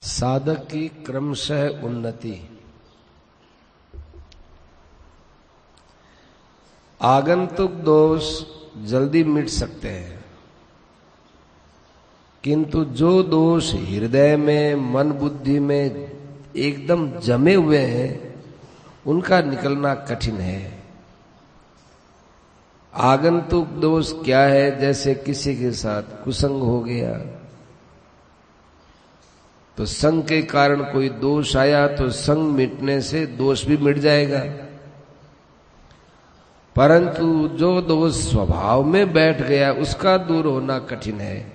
साधक की क्रमशः उन्नति। आगंतुक दोष जल्दी मिट सकते हैं, किंतु जो दोष हृदय में, मन बुद्धि में एकदम जमे हुए हैं, उनका निकलना कठिन है। आगंतुक दोष क्या है? जैसे किसी के साथ कुसंग हो गया, तो संग के कारण कोई दोष आया तो संग मिटने से दोष भी मिट जाएगा। परंतु जो दोष स्वभाव में बैठ गया, उसका दूर होना कठिन है।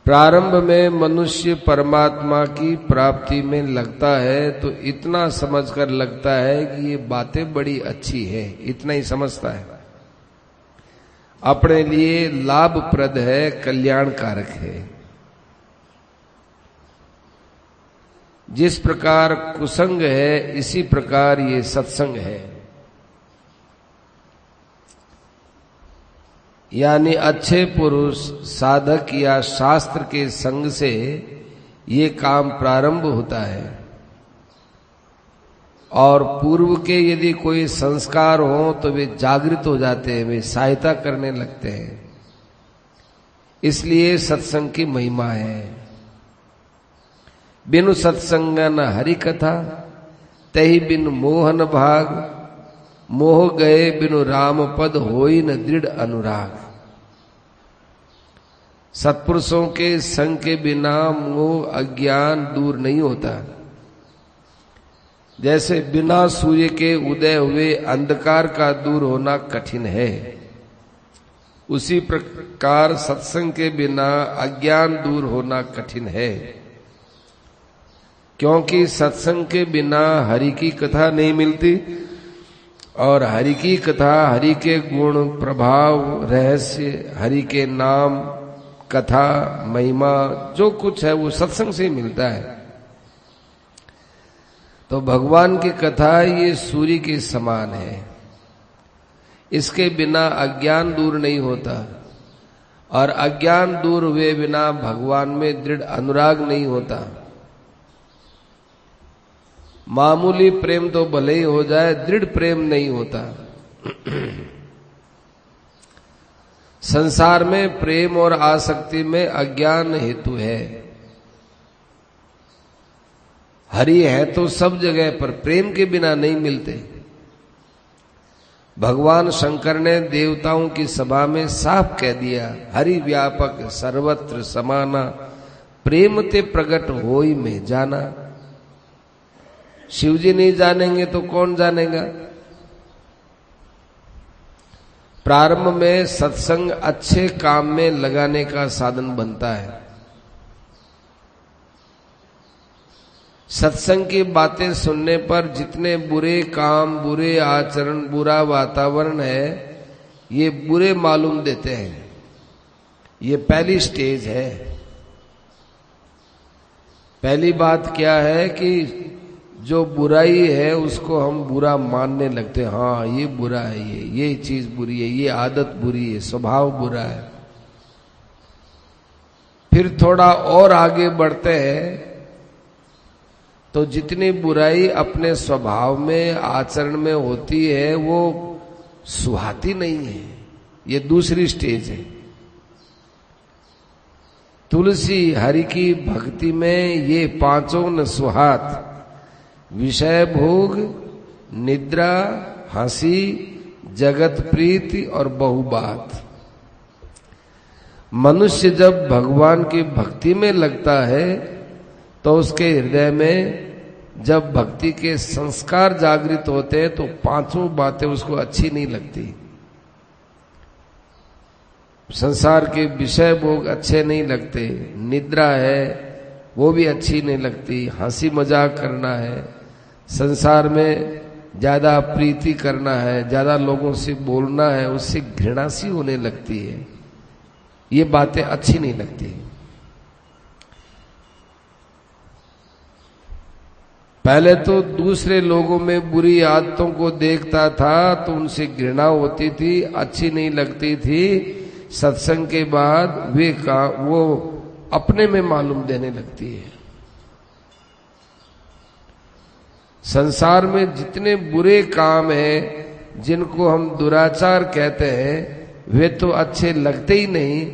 प्रारंभ में मनुष्य परमात्मा की प्राप्ति में लगता है तो इतना समझकर लगता है कि ये बातें बड़ी अच्छी है, इतना ही समझता है, अपने लिए लाभप्रद है, कल्याणकारक है। जिस प्रकार कुसंग है, इसी प्रकार ये सत्संग है। यानी अच्छे पुरुष, साधक या शास्त्र के संग से ये काम प्रारंभ होता है। और पूर्व के यदि कोई संस्कार हो तो वे जागृत हो जाते हैं, वे सहायता करने लगते हैं। इसलिए सत्संग की महिमा है। बिनु सत्संग न हरि कथा, तही बिन मोहन भाग, मोह गए बिनु राम पद, होई न दृढ़ अनुराग। सत्पुरुषों के संग के बिना मोह अज्ञान दूर नहीं होता। जैसे बिना सूर्य के उदय हुए अंधकार का दूर होना कठिन है, उसी प्रकार सत्संग के बिना अज्ञान दूर होना कठिन है। क्योंकि सत्संग के बिना हरि की कथा नहीं मिलती, और हरि की कथा, हरि के गुण, प्रभाव, रहस्य, हरि के नाम, कथा, महिमा, जो कुछ है वो सत्संग से मिलता है। तो भगवान की कथा ये सूर्य के समान है, इसके बिना अज्ञान दूर नहीं होता, और अज्ञान दूर हुए बिना भगवान में दृढ़ अनुराग नहीं होता। मामूली प्रेम तो भले ही हो जाए, दृढ़ प्रेम नहीं होता। संसार में प्रेम और आसक्ति में अज्ञान हेतु है। हरि है तो सब जगह, पर प्रेम के बिना नहीं मिलते। भगवान शंकर ने देवताओं की सभा में साफ कह दिया, हरि व्यापक सर्वत्र समाना, प्रेम ते प्रकट होई में जाना। शिव जी नहीं जानेंगे तो कौन जानेगा? प्रारंभ में सत्संग अच्छे काम में लगाने का साधन बनता है। सत्संग की बातें सुनने पर जितने बुरे काम, बुरे आचरण, बुरा वातावरण है, ये बुरे मालूम देते हैं। ये पहली स्टेज है। पहली बात क्या है कि जो बुराई है उसको हम बुरा मानने लगते हैं। हाँ, ये बुरा है, ये चीज बुरी है, ये आदत बुरी है, स्वभाव बुरा है। फिर थोड़ा और आगे बढ़ते हैं तो जितनी बुराई अपने स्वभाव में, आचरण में होती है, वो सुहाती नहीं है। ये दूसरी स्टेज है। तुलसी हरि की भक्ति में ये पांचों न सुहात, विषय भोग, निद्रा, हंसी, जगत प्रीति और बहुबात। मनुष्य जब भगवान की भक्ति में लगता है तो उसके हृदय में जब भक्ति के संस्कार जागृत होते हैं तो पांचों बातें उसको अच्छी नहीं लगती। संसार के विषय भोग अच्छे नहीं लगते, निद्रा है वो भी अच्छी नहीं लगती, हंसी मजाक करना है, संसार में ज्यादा प्रीति करना है, ज्यादा लोगों से बोलना है, उससे घृणा सी होने लगती है। ये बातें अच्छी नहीं लगती। पहले तो दूसरे लोगों में बुरी आदतों को देखता था तो उनसे घृणा होती थी, अच्छी नहीं लगती थी। सत्संग के बाद वो अपने में मालूम देने लगती है। संसार में जितने बुरे काम हैं जिनको हम दुराचार कहते हैं वे तो अच्छे लगते ही नहीं।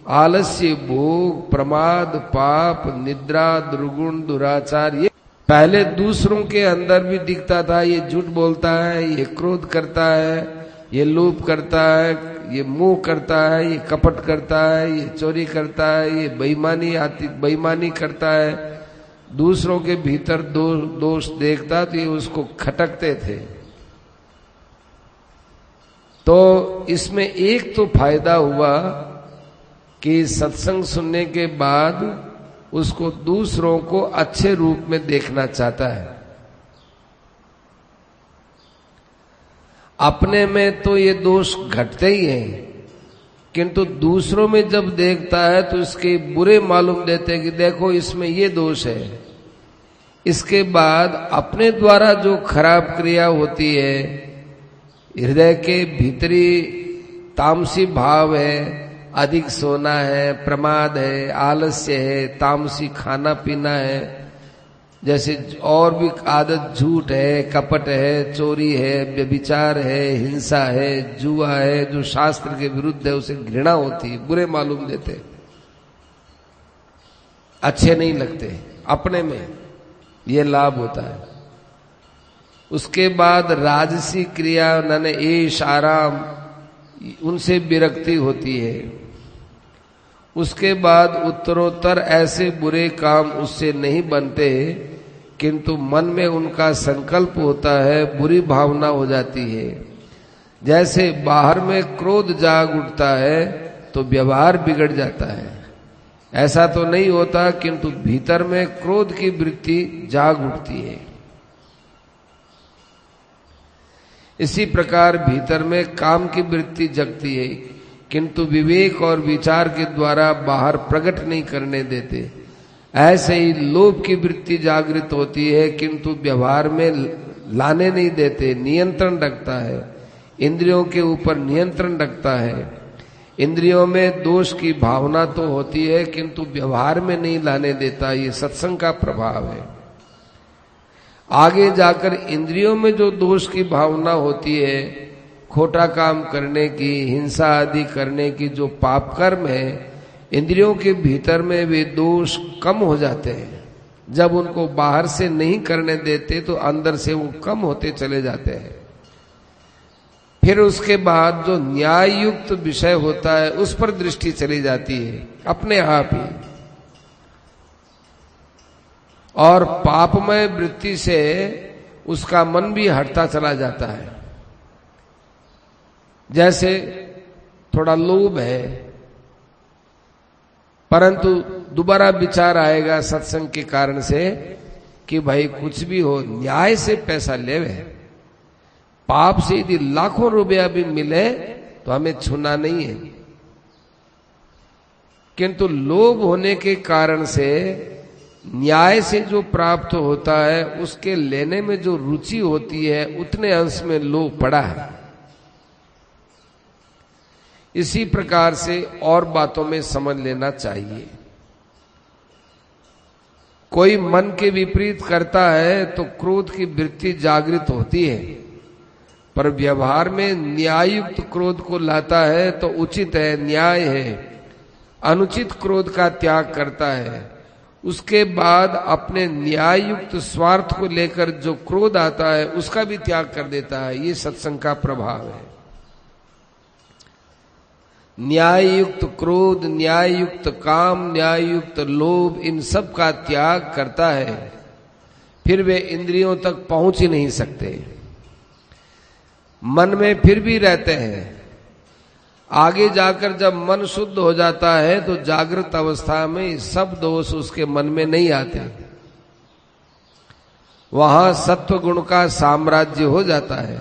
आलस्य, भोग, प्रमाद, पाप, निद्रा, दुर्गुण, दुराचार, ये पहले दूसरों के अंदर भी दिखता था। ये झूठ बोलता है, ये क्रोध करता है, ये लोभ करता है, ये मोह करता है, ये कपट करता है, ये चोरी करता है, ये बेईमानी करता है। दूसरों के भीतर दोष देखता तो ये उसको खटकते थे। तो इसमें एक तो फायदा हुआ कि सत्संग सुनने के बाद उसको दूसरों को अच्छे रूप में देखना चाहता है। अपने में तो ये दोष घटते ही हैं, किंतु दूसरों में जब देखता है तो इसके बुरे मालूम देते हैं कि देखो इसमें ये दोष है। इसके बाद अपने द्वारा जो खराब क्रिया होती है, हृदय के भीतरी तामसी भाव है, अधिक सोना है, प्रमाद है, आलस्य है, तामसी खाना पीना है, जैसे और भी आदत झूठ है, कपट है, चोरी है, व्यभिचार है, हिंसा है, जुआ है, जो शास्त्र के विरुद्ध है, उसे घृणा होती है, बुरे मालूम देते, अच्छे नहीं लगते। अपने में ये लाभ होता है। उसके बाद राजसी क्रिया नाने ऐश आराम, उनसे विरक्ति होती है। उसके बाद उत्तरोत्तर ऐसे बुरे काम उससे नहीं बनते, किंतु मन में उनका संकल्प होता है, बुरी भावना हो जाती है। जैसे बाहर में क्रोध जाग उठता है तो व्यवहार बिगड़ जाता है, ऐसा तो नहीं होता, किंतु भीतर में क्रोध की वृत्ति जाग उठती है। इसी प्रकार भीतर में काम की वृत्ति जगती है, किंतु विवेक और विचार के द्वारा बाहर प्रकट नहीं करने देते। ऐसे ही लोभ की वृत्ति जागृत होती है, किंतु व्यवहार में लाने नहीं देते, नियंत्रण रखता है, इंद्रियों के ऊपर नियंत्रण रखता है। इंद्रियों में दोष की भावना तो होती है, किंतु व्यवहार में नहीं लाने देता। ये सत्संग का प्रभाव है। आगे जाकर इंद्रियों में जो दोष की भावना होती है, खोटा काम करने की, हिंसा आदि करने की, जो पाप कर्म है, इंद्रियों के भीतर में वे दोष कम हो जाते हैं। जब उनको बाहर से नहीं करने देते तो अंदर से वो कम होते चले जाते हैं। फिर उसके बाद जो न्याय युक्त विषय होता है उस पर दृष्टि चली जाती है अपने आप ही, और पापमय वृत्ति से उसका मन भी हटता चला जाता है। जैसे थोड़ा लोभ है, परंतु दोबारा विचार आएगा सत्संग के कारण से कि भाई कुछ भी हो न्याय से पैसा लेवे, पाप से यदि लाखों रुपया भी मिले तो हमें छूना नहीं है। किंतु लोभ होने के कारण से न्याय से जो प्राप्त होता है उसके लेने में जो रुचि होती है उतने अंश में लोभ पड़ा है। इसी प्रकार से और बातों में समझ लेना चाहिए। कोई मन के विपरीत करता है तो क्रोध की वृत्ति जागृत होती है, पर व्यवहार में न्याययुक्त क्रोध को लाता है तो उचित है, न्याय है। अनुचित क्रोध का त्याग करता है। उसके बाद अपने न्याययुक्त स्वार्थ को लेकर जो क्रोध आता है उसका भी त्याग कर देता है। ये सत्संग का प्रभाव है। न्याययुक्त क्रोध, न्याययुक्त काम, न्याययुक्त लोभ, इन सब का त्याग करता है, फिर वे इंद्रियों तक पहुंच ही नहीं सकते, मन में फिर भी रहते हैं। आगे जाकर जब मन शुद्ध हो जाता है तो जागृत अवस्था में सब दोष उसके मन में नहीं आते, वहां सत्व गुण का साम्राज्य हो जाता है।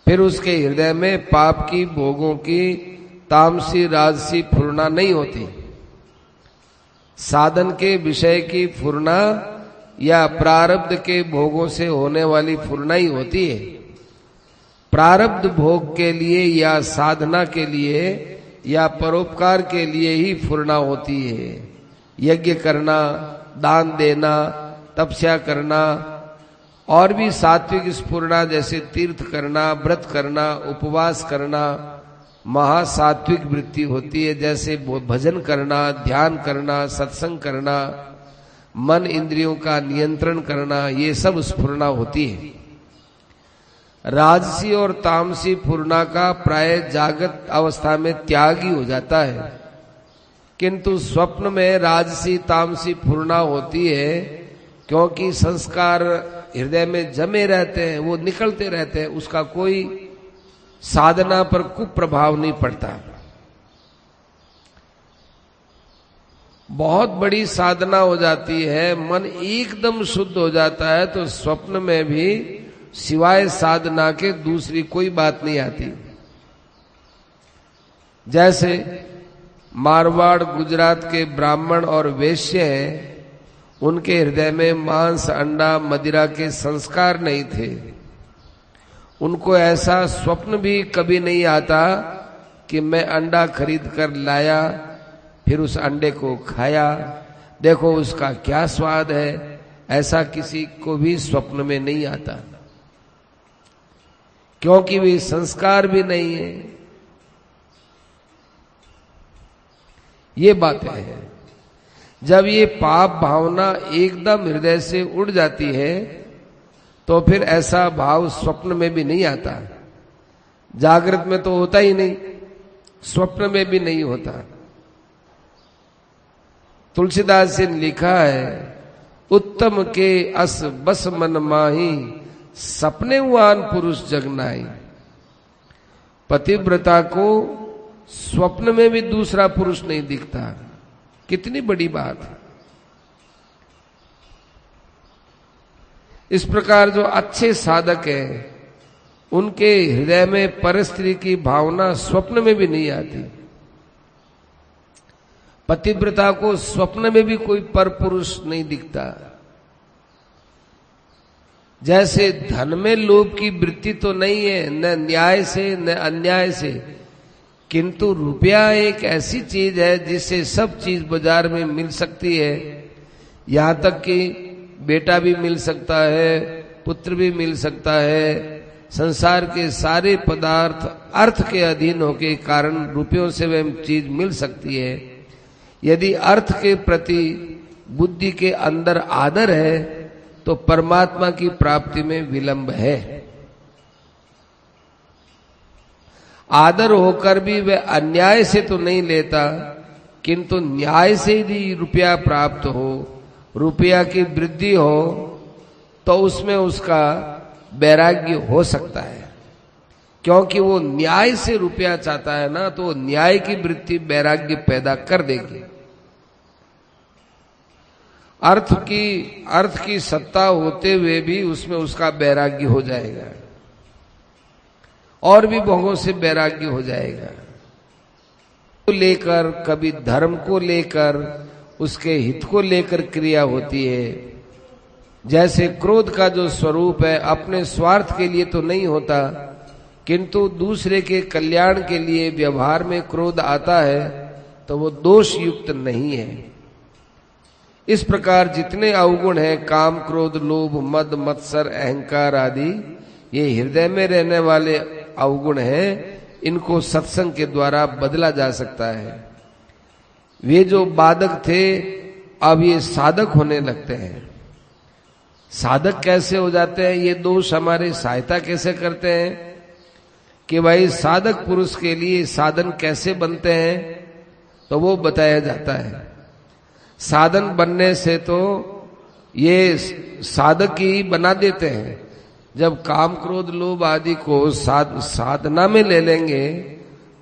फिर उसके हृदय में पाप की, भोगों की, तामसी राजसी फुरना नहीं होती। साधन के विषय की फुरना या प्रारब्ध के भोगों से होने वाली फुरना ही होती है। प्रारब्ध भोग के लिए या साधना के लिए या परोपकार के लिए ही फुरना होती है। यज्ञ करना, दान देना, तपस्या करना और भी सात्विक स्फुरना जैसे तीर्थ करना, व्रत करना, उपवास करना महासात्विक वृत्ति होती है। जैसे भजन करना, ध्यान करना, सत्संग करना, मन इंद्रियों का नियंत्रण करना, ये सब स्फुरना होती है। राजसी और तामसी फुरना का प्राय जागृत अवस्था में त्याग ही हो जाता है, किंतु स्वप्न में राजसी तामसी फुरना होती है, क्योंकि संस्कार हृदय में जमे रहते हैं, वो निकलते रहते हैं, उसका कोई साधना पर कुप्रभाव नहीं पड़ता। बहुत बड़ी साधना हो जाती है, मन एकदम शुद्ध हो जाता है, तो स्वप्न में भी सिवाय साधना के दूसरी कोई बात नहीं आती। जैसे मारवाड़ गुजरात के ब्राह्मण और वैश्य हैं, उनके हृदय में मांस, अंडा, मदिरा के संस्कार नहीं थे। उनको ऐसा स्वप्न भी कभी नहीं आता कि मैं अंडा खरीद कर लाया, फिर उस अंडे को खाया, देखो उसका क्या स्वाद है, ऐसा किसी को भी स्वप्न में नहीं आता, क्योंकि वे संस्कार भी नहीं है। ये बातें हैं। जब ये पाप भावना एकदम हृदय से उड़ जाती है, तो फिर ऐसा भाव स्वप्न में भी नहीं आता। जागृत में तो होता ही नहीं, स्वप्न में भी नहीं होता। तुलसीदास जी ने लिखा है, उत्तम के अस बस मन माही, सपने हुआन पुरुष जगनाई। पतिव्रता को स्वप्न में भी दूसरा पुरुष नहीं दिखता। कितनी बड़ी बात है। इस प्रकार जो अच्छे साधक हैं, उनके हृदय में परस्त्री की भावना स्वप्न में भी नहीं आती। पतिव्रता को स्वप्न में भी कोई पर पुरुष नहीं दिखता। जैसे धन में लोभ की वृत्ति तो नहीं है, न न्याय से न अन्याय से, किंतु रुपया एक ऐसी चीज है जिससे सब चीज बाजार में मिल सकती है। यहां तक कि बेटा भी मिल सकता है, पुत्र भी मिल सकता है। संसार के सारे पदार्थ अर्थ के अधीन होने के कारण रुपयों से वह चीज मिल सकती है। यदि अर्थ के प्रति बुद्धि के अंदर आदर है, तो परमात्मा की प्राप्ति में विलंब है। आदर होकर भी वह अन्याय से तो नहीं लेता, किंतु न्याय से यदि रुपया प्राप्त हो, रुपया की वृद्धि हो, तो उसमें उसका वैराग्य हो सकता है। क्योंकि वो न्याय से रुपया चाहता है ना, तो न्याय की वृत्ति वैराग्य पैदा कर देगी। अर्थ की सत्ता होते हुए भी उसमें उसका वैराग्य हो जाएगा, और भी भोगों से वैराग्य हो जाएगा। तो लेकर कभी धर्म को लेकर, उसके हित को लेकर क्रिया होती है। जैसे क्रोध का जो स्वरूप है, अपने स्वार्थ के लिए तो नहीं होता, किंतु दूसरे के कल्याण के लिए व्यवहार में क्रोध आता है, तो वो दोष युक्त नहीं है। इस प्रकार जितने अवगुण हैं, काम, क्रोध, लोभ, मद, मत्सर, अहंकार आदि, ये हृदय में रहने वाले अवगुण हैं। इनको सत्संग के द्वारा बदला जा सकता है। वे जो बाधक थे, अब ये साधक होने लगते हैं। साधक कैसे हो जाते हैं? ये दोष हमारे सहायता कैसे करते हैं कि भाई साधक पुरुष के लिए साधन कैसे बनते हैं, तो वो बताया जाता है। साधन बनने से तो ये साधक ही बना देते हैं। जब काम, क्रोध, लोभ आदि को साधना में ले लेंगे,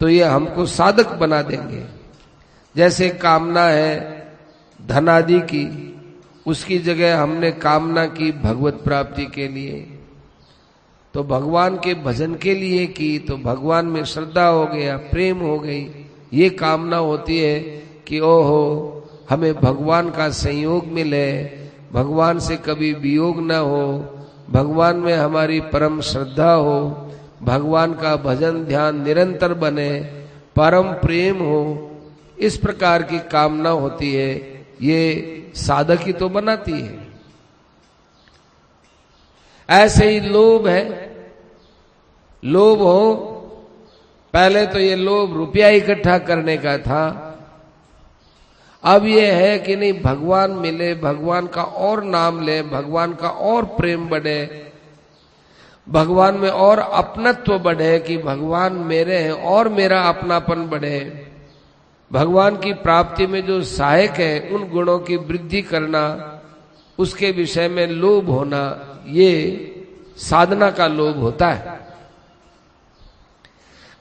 तो ये हमको साधक बना देंगे। जैसे कामना है धन आदि की, उसकी जगह हमने कामना की भगवत प्राप्ति के लिए, तो भगवान के भजन के लिए की, तो भगवान में श्रद्धा हो गया, प्रेम हो गई। ये कामना होती है कि ओहो, हमें भगवान का संयोग मिले, भगवान से कभी वियोग न हो, भगवान में हमारी परम श्रद्धा हो, भगवान का भजन ध्यान निरंतर बने, परम प्रेम हो, इस प्रकार की कामना होती है, ये साधक ही तो बनाती है। ऐसे ही लोभ है, लोभ हो, पहले तो ये लोभ रुपया इकट्ठा करने का था, अब ये है कि नहीं भगवान मिले, भगवान का और नाम ले, भगवान का और प्रेम बढ़े, भगवान में और अपनत्व बढ़े कि भगवान मेरे हैं और मेरा अपनापन बढ़े, भगवान की प्राप्ति में जो सहायक है उन गुणों की वृद्धि करना, उसके विषय में लोभ होना, ये साधना का लोभ होता है।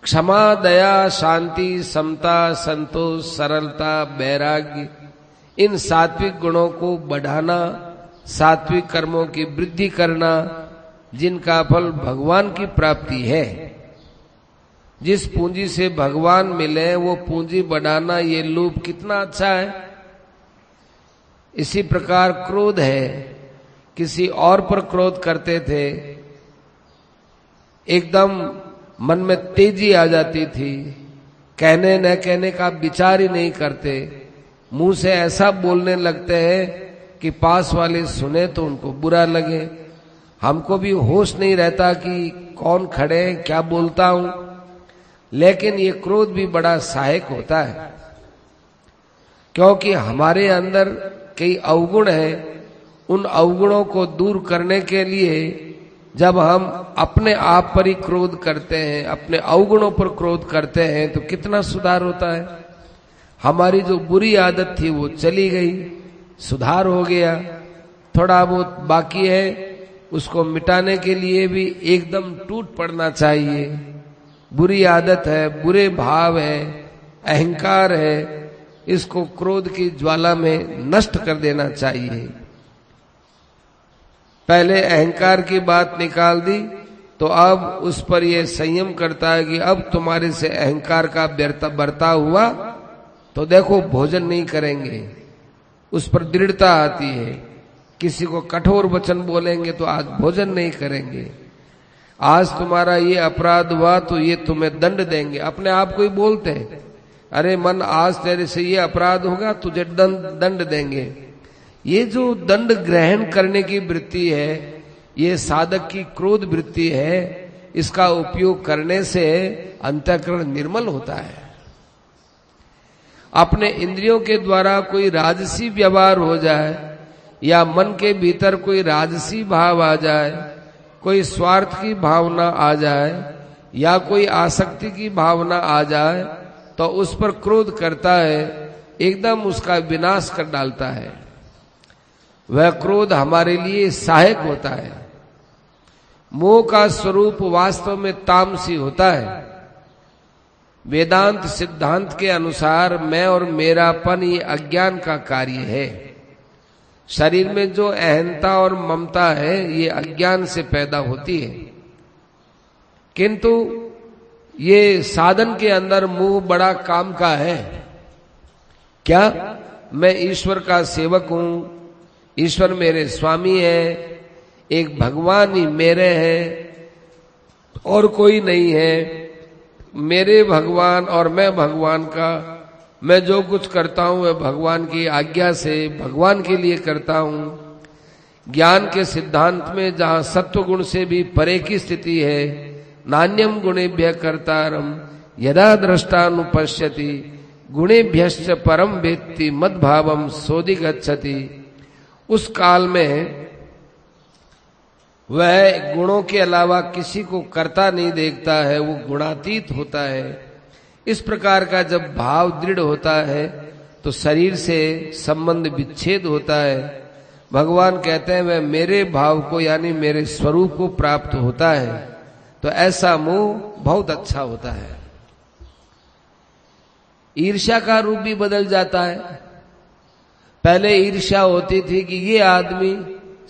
क्षमा, दया, शांति, समता, संतोष, सरलता, वैराग्य, इन सात्विक गुणों को बढ़ाना, सात्विक कर्मों की वृद्धि करना, जिनका फल भगवान की प्राप्ति है। जिस पूंजी से भगवान मिले वो पूंजी बढ़ाना, ये लोभ कितना अच्छा है। इसी प्रकार क्रोध है, किसी और पर क्रोध करते थे, एकदम मन में तेजी आ जाती थी, कहने न कहने का विचार ही नहीं करते, मुंह से ऐसा बोलने लगते हैं कि पास वाले सुने तो उनको बुरा लगे, हमको भी होश नहीं रहता कि कौन खड़े क्या बोलता हूं। लेकिन ये क्रोध भी बड़ा सहायक होता है, क्योंकि हमारे अंदर कई अवगुण हैं, उन अवगुणों को दूर करने के लिए जब हम अपने आप पर ही क्रोध करते हैं, अपने अवगुणों पर क्रोध करते हैं, तो कितना सुधार होता है। हमारी जो बुरी आदत थी वो चली गई, सुधार हो गया, थोड़ा बहुत बाकी है, उसको मिटाने के लिए भी एकदम टूट पड़ना चाहिए। बुरी आदत है, बुरे भाव है, अहंकार है, इसको क्रोध की ज्वाला में नष्ट कर देना चाहिए। पहले अहंकार की बात निकाल दी तो अब उस पर यह संयम करता है कि अब तुम्हारे से अहंकार का बर्ताव हुआ तो देखो भोजन नहीं करेंगे, उस पर दृढ़ता आती है। किसी को कठोर वचन बोलेंगे तो आज भोजन नहीं करेंगे, आज तुम्हारा ये अपराध हुआ तो ये तुम्हें दंड देंगे। अपने आप को ही बोलते हैं, अरे मन आज तेरे से ये अपराध होगा, तुझे दंड देंगे। ये जो दंड ग्रहण करने की वृत्ति है, ये साधक की क्रोध वृत्ति है, इसका उपयोग करने से अंतःकरण निर्मल होता है। अपने इंद्रियों के द्वारा कोई राजसी व्यवहार हो जाए या मन के भीतर कोई राजसी भाव आ जाए, कोई स्वार्थ की भावना आ जाए या कोई आसक्ति की भावना आ जाए, तो उस पर क्रोध करता है, एकदम उसका विनाश कर डालता है। वह क्रोध हमारे लिए सहायक होता है। मोह का स्वरूप वास्तव में तामसी होता है। वेदांत सिद्धांत के अनुसार मैं और मेरापन ये अज्ञान का कार्य है। शरीर में जो अहंता और ममता है ये अज्ञान से पैदा होती है, किंतु ये साधन के अंदर मोह बड़ा काम का है। क्या मैं ईश्वर का सेवक हूं, ईश्वर मेरे स्वामी है, एक भगवान ही मेरे हैं और कोई नहीं है, मेरे भगवान और मैं भगवान का, मैं जो कुछ करता हूं वह भगवान की आज्ञा से भगवान के लिए करता हूं। ज्ञान के सिद्धांत में जहां सत्व गुण से भी परे की स्थिति है, नान्यम गुणेभ्य कर्तारम यदा दृष्टानुपश्यति गुणेभ्यश्च परम वेत्ति मद्भावम सोधिगच्छति, उस काल में वह गुणों के अलावा किसी को करता नहीं देखता है, वो गुणातीत होता है। इस प्रकार का जब भाव दृढ़ होता है तो शरीर से संबंध विच्छेद होता है। भगवान कहते हैं वह मेरे भाव को यानी मेरे स्वरूप को प्राप्त होता है, तो ऐसा मोह बहुत अच्छा होता है। ईर्ष्या का रूप भी बदल जाता है। पहले ईर्ष्या होती थी कि ये आदमी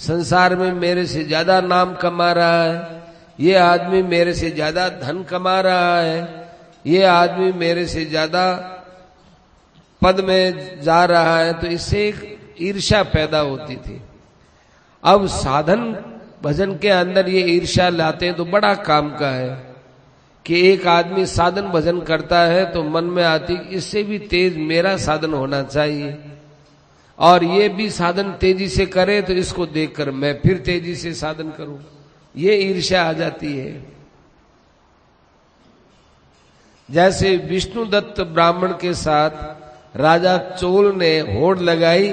संसार में मेरे से ज्यादा नाम कमा रहा है, ये आदमी मेरे से ज्यादा धन कमा रहा है, ये आदमी मेरे से ज्यादा पद में जा रहा है, तो इससे एक ईर्ष्या पैदा होती थी। अब साधन भजन के अंदर ये ईर्ष्या लाते हैं तो बड़ा काम का है, कि एक आदमी साधन भजन करता है तो मन में आती इससे भी तेज मेरा साधन होना चाहिए, और ये भी साधन तेजी से करे तो इसको देखकर मैं फिर तेजी से साधन करूं, ये ईर्ष्या आ जाती है। जैसे विष्णुदत्त ब्राह्मण के साथ राजा चोल ने होड़ लगाई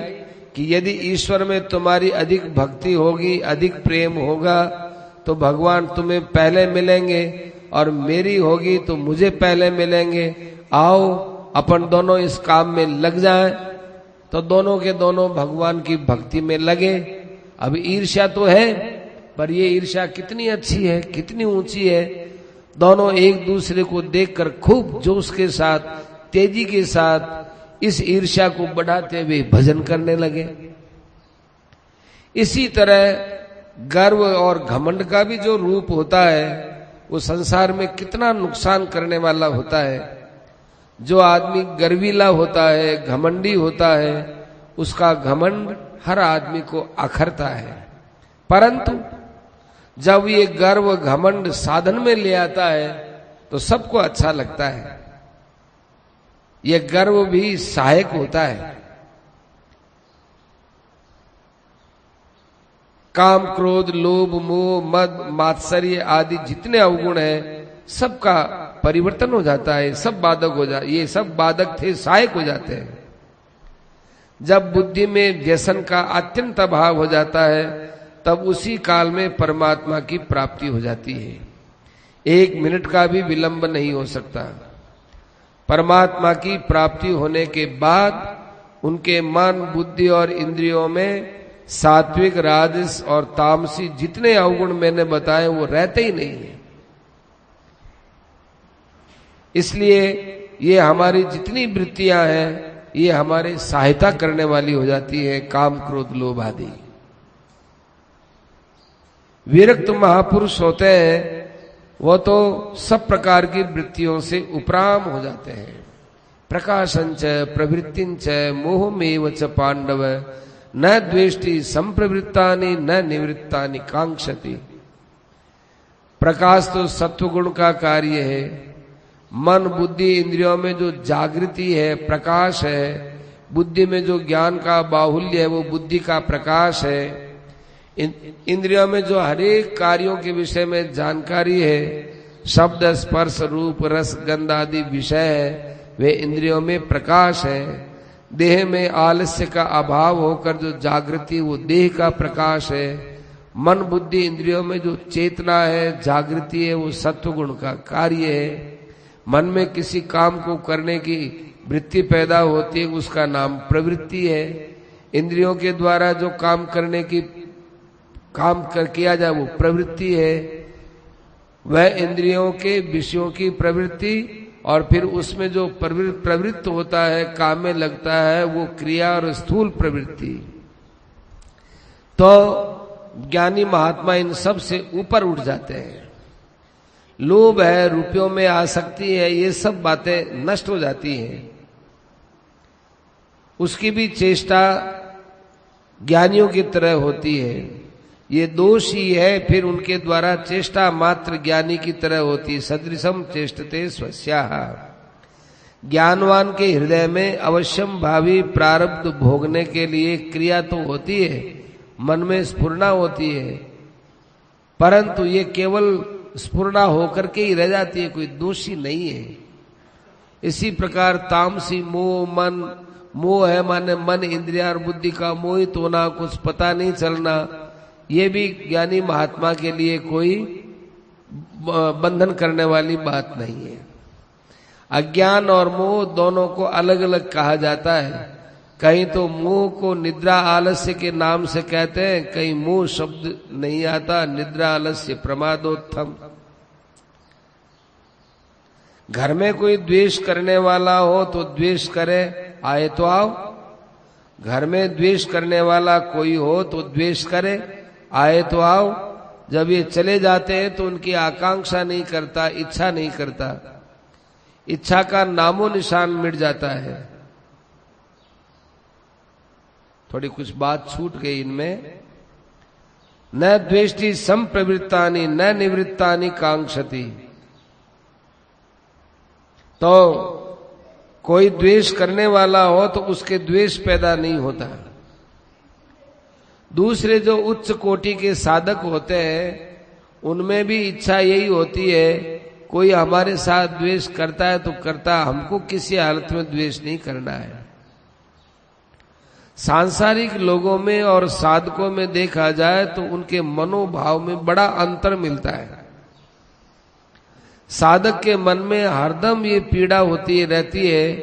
कि यदि ईश्वर में तुम्हारी अधिक भक्ति होगी, अधिक प्रेम होगा तो भगवान तुम्हें पहले मिलेंगे, और मेरी होगी तो मुझे पहले मिलेंगे, आओ अपन दोनों इस काम में लग जाएं। तो दोनों के दोनों भगवान की भक्ति में लगे। अब ईर्ष्या तो है, पर ये ईर्ष्या कितनी अच्छी है, कितनी ऊंची है। दोनों एक दूसरे को देखकर खूब जोश के साथ, तेजी के साथ इस ईर्ष्या को बढ़ाते हुए भजन करने लगे। इसी तरह गर्व और घमंड का भी जो रूप होता है वो संसार में कितना नुकसान करने वाला होता है। जो आदमी गर्वीला होता है, घमंडी होता है, उसका घमंड हर आदमी को अखरता है। परंतु जब ये गर्व घमंड साधन में ले आता है तो सबको अच्छा लगता है। ये गर्व भी सहायक होता है। काम, क्रोध, लोभ, मोह, मद, मात्सर्य आदि जितने अवगुण हैं सबका परिवर्तन हो जाता है, सब बाधक हो जाए। ये सब बाधक थे, सहायक हो जाते हैं। जब बुद्धि में व्यसन का अत्यंत अभाव हो जाता है तब उसी काल में परमात्मा की प्राप्ति हो जाती है। 1 मिनट का भी विलंब नहीं हो सकता। परमात्मा की प्राप्ति होने के बाद उनके मन, बुद्धि और इंद्रियों में सात्विक, राजस और तामसी जितने अवगुण मैंने बताए वो रहते ही नहीं है। इसलिए ये हमारी जितनी वृत्तियां हैं ये हमारे सहायता करने वाली हो जाती है, काम, क्रोध, लोभ आदि। विरक्त महापुरुष होते हैं वो तो सब प्रकार की वृत्तियों से उपराम हो जाते हैं। प्रकाशंच प्रवृत्तिंच मोहमेव च पांडव न द्वेष्टि संप्रवृत्तानि न निवृत्तानि कांक्षति। प्रकाश तो सत्वगुण का कार्य है। मन, बुद्धि, इंद्रियों में जो जागृति है, प्रकाश है। बुद्धि में जो ज्ञान का बाहुल्य है वो बुद्धि का प्रकाश है। इंद्रियों में जो हरेक कार्यों के विषय में जानकारी है, शब्द, स्पर्श, रूप, रस, गंध आदि विषय है, वे इंद्रियों में प्रकाश है। देह में आलस्य का अभाव होकर जो जागृति वो देह का प्रकाश है। मन, बुद्धि, इंद्रियों में जो चेतना है, जागृति है, वो सत्वगुण का कार्य है। मन में किसी काम को करने की वृत्ति पैदा होती है उसका नाम प्रवृत्ति है। इंद्रियों के द्वारा जो काम करने की किया जाए वो प्रवृत्ति है। वह इंद्रियों के विषयों की प्रवृत्ति और फिर उसमें जो प्रवृत्त होता है, काम में लगता है, वो क्रिया और स्थूल प्रवृत्ति। तो ज्ञानी महात्मा इन सब से ऊपर उठ जाते हैं। लोभ है, रुपयों में आसक्ति है, ये सब बातें नष्ट हो जाती हैं। उसकी भी चेष्टा ज्ञानियों की तरह होती है। ये दोष ही है, फिर उनके द्वारा चेष्टा मात्र ज्ञानी की तरह होती है। सदृशम चेष्टते स्वस्याः। ज्ञानवान के हृदय में अवश्यम भावी प्रारब्ध भोगने के लिए क्रिया तो होती है, मन में स्फुरना होती है, परंतु ये केवल स्फुरना होकर के ही रह जाती है, कोई दोषी नहीं है। इसी प्रकार तामसी मोह, मन, मोह है माने मन, इंद्रिया और बुद्धि का मोहित होना, कुछ पता नहीं चलना, ये भी ज्ञानी महात्मा के लिए कोई बंधन करने वाली बात नहीं है। अज्ञान और मोह दोनों को अलग अलग कहा जाता है। कहीं तो मोह को निद्रा आलस्य के नाम से कहते हैं, कहीं मोह शब्द नहीं आता, निद्रा आलस्य प्रमादोत्थम। घर में कोई द्वेष करने वाला हो तो द्वेष करे, आए तो आओ। घर में द्वेष करने वाला कोई हो तो द्वेष करे, आए तो आओ। जब ये चले जाते हैं तो उनकी आकांक्षा नहीं करता, इच्छा नहीं करता, इच्छा का नामो निशान मिट जाता है। थोड़ी कुछ बात छूट गई इनमें। न द्वेष्टि संप्रवृत्तानि न निवृत्तानि कांक्षति। तो कोई द्वेष करने वाला हो तो उसके द्वेष पैदा नहीं होता। दूसरे जो उच्च कोटि के साधक होते हैं उनमें भी इच्छा यही होती है, कोई हमारे साथ द्वेष करता है तो करता, हमको किसी हालत में द्वेष नहीं करना है। सांसारिक लोगों में और साधकों में देखा जाए तो उनके मनोभाव में बड़ा अंतर मिलता है। साधक के मन में हरदम ये पीड़ा होती रहती है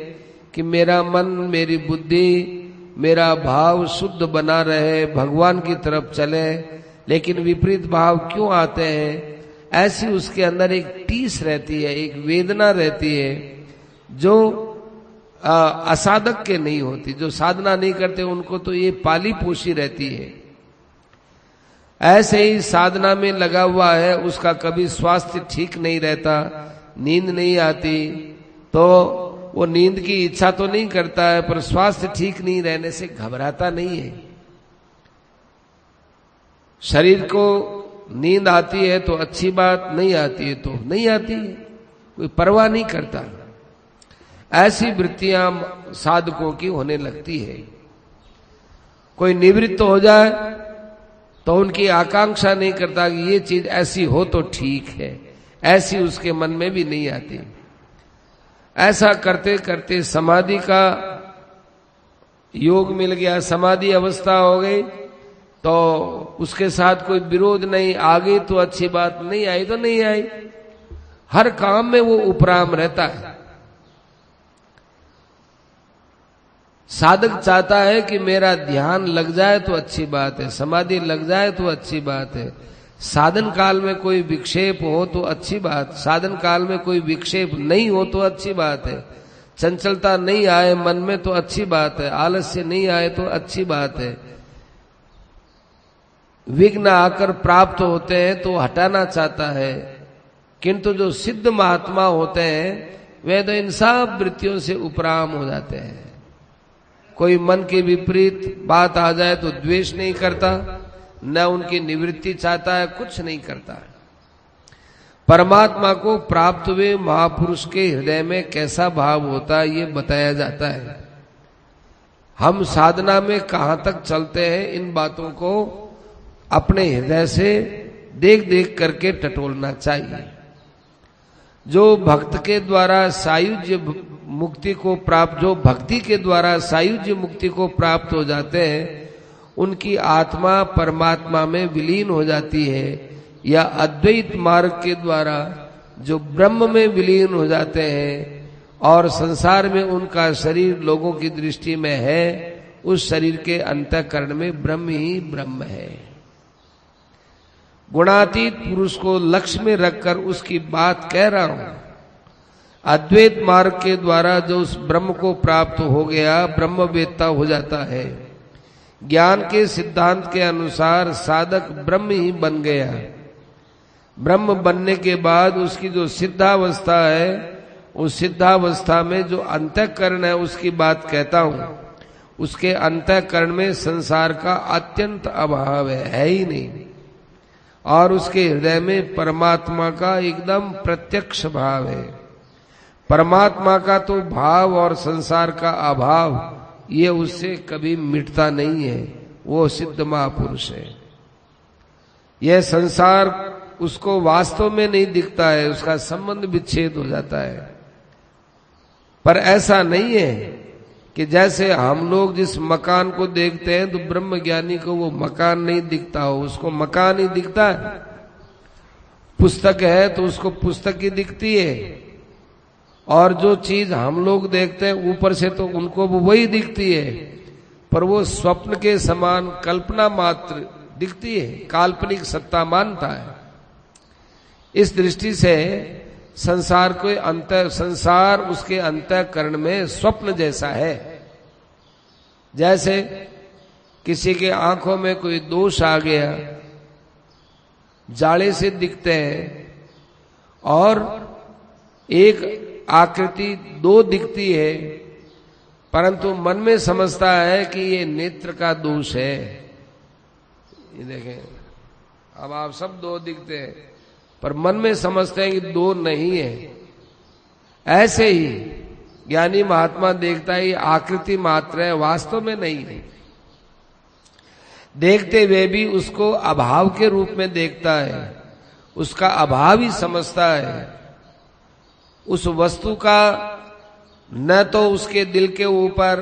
कि मेरा मन, मेरी बुद्धि, मेरा भाव शुद्ध बना रहे, भगवान की तरफ चले, लेकिन विपरीत भाव क्यों आते हैं? ऐसी उसके अंदर एक टीस रहती है, एक वेदना रहती है जो असाधक के नहीं होती। जो साधना नहीं करते उनको तो ये पाली पोसी रहती है। ऐसे ही साधना में लगा हुआ है, उसका कभी स्वास्थ्य ठीक नहीं रहता, नींद नहीं आती, तो वो नींद की इच्छा तो नहीं करता है, पर स्वास्थ्य ठीक नहीं रहने से घबराता नहीं है। शरीर को नींद आती है तो अच्छी बात, नहीं आती है तो नहीं आती है, कोई परवाह नहीं करता। ऐसी वृत्तियां साधकों की होने लगती है। कोई निवृत्त हो जाए तो उनकी आकांक्षा नहीं करता कि ये चीज ऐसी हो तो ठीक है, ऐसी उसके मन में भी नहीं आती। ऐसा करते करते समाधि का योग मिल गया, समाधि अवस्था हो गई, तो उसके साथ कोई विरोध नहीं, आ गई तो अच्छी बात, नहीं आई तो नहीं आई। हर काम में वो उपराम रहता है। साधक चाहता है कि मेरा ध्यान लग जाए तो अच्छी बात है, समाधि लग जाए तो अच्छी बात है, साधन काल में कोई विक्षेप हो तो अच्छी बात, साधन काल में कोई विक्षेप नहीं हो तो अच्छी बात है, चंचलता नहीं आए मन में तो अच्छी बात है, आलस्य नहीं आए तो अच्छी बात है। विघ्न आकर प्राप्त होते हैं तो हटाना चाहता है, किंतु जो सिद्ध महात्मा होते हैं वे तो इन सब वृत्तियों से उपराम हो जाते हैं। कोई मन की विपरीत बात आ जाए तो द्वेष नहीं करता, न उनकी निवृत्ति चाहता है, कुछ नहीं करता है। परमात्मा को प्राप्त हुए महापुरुष के हृदय में कैसा भाव होता है ये बताया जाता है। हम साधना में कहां तक चलते हैं, इन बातों को अपने हृदय से देख देख करके टटोलना चाहिए। जो भक्त के द्वारा सायुज्य मुक्ति को प्राप्त, जो भक्ति के द्वारा सायुज्य मुक्ति को प्राप्त हो जाते हैं, उनकी आत्मा परमात्मा में विलीन हो जाती है, या अद्वैत मार्ग के द्वारा जो ब्रह्म में विलीन हो जाते हैं और संसार में उनका शरीर लोगों की दृष्टि में है, उस शरीर के अंतःकरण में ब्रह्म ही ब्रह्म है। गुणातीत पुरुष को लक्ष्य में रखकर उसकी बात कह रहा हूं। अद्वैत मार्ग के द्वारा जो उस ब्रह्म को प्राप्त हो गया, ब्रह्मवेत्ता हो जाता है। ज्ञान के सिद्धांत के अनुसार साधक ब्रह्म ही बन गया। ब्रह्म बनने के बाद उसकी जो सिद्धावस्था है, उस सिद्धावस्था में जो अंतःकरण है उसकी बात कहता हूं। उसके अंतःकरण में संसार का अत्यंत अभाव है ही नहीं, और उसके हृदय में परमात्मा का एकदम प्रत्यक्ष भाव है। परमात्मा का तो भाव और संसार का अभाव ये उससे कभी मिटता नहीं है। वो सिद्ध महापुरुष है। यह संसार उसको वास्तव में नहीं दिखता है, उसका संबंध विच्छेद हो जाता है। पर ऐसा नहीं है कि जैसे हम लोग जिस मकान को देखते हैं तो ब्रह्म ज्ञानी को वो मकान नहीं दिखता हो, उसको मकान ही दिखता है। पुस्तक है तो उसको पुस्तक ही दिखती है, और जो चीज हम लोग देखते हैं ऊपर से तो उनको वही दिखती है, पर वो स्वप्न के समान कल्पना मात्र दिखती है, काल्पनिक सत्ता मानता है। इस दृष्टि से संसार उसके अंतःकरण में स्वप्न जैसा है। जैसे किसी के आंखों में कोई दोष आ गया, जाले से दिखते हैं, और एक आकृति दो दिखती है, परंतु मन में समझता है कि ये नेत्र का दोष है। ये देखें, अब आप सब दो दिखते हैं, पर मन में समझते हैं कि दो नहीं है। ऐसे ही ज्ञानी महात्मा देखता ही आकृति मात्र है, वास्तव में नहीं है। देखते हुए भी उसको अभाव के रूप में देखता है, उसका अभाव ही समझता है। उस वस्तु का न तो उसके दिल के ऊपर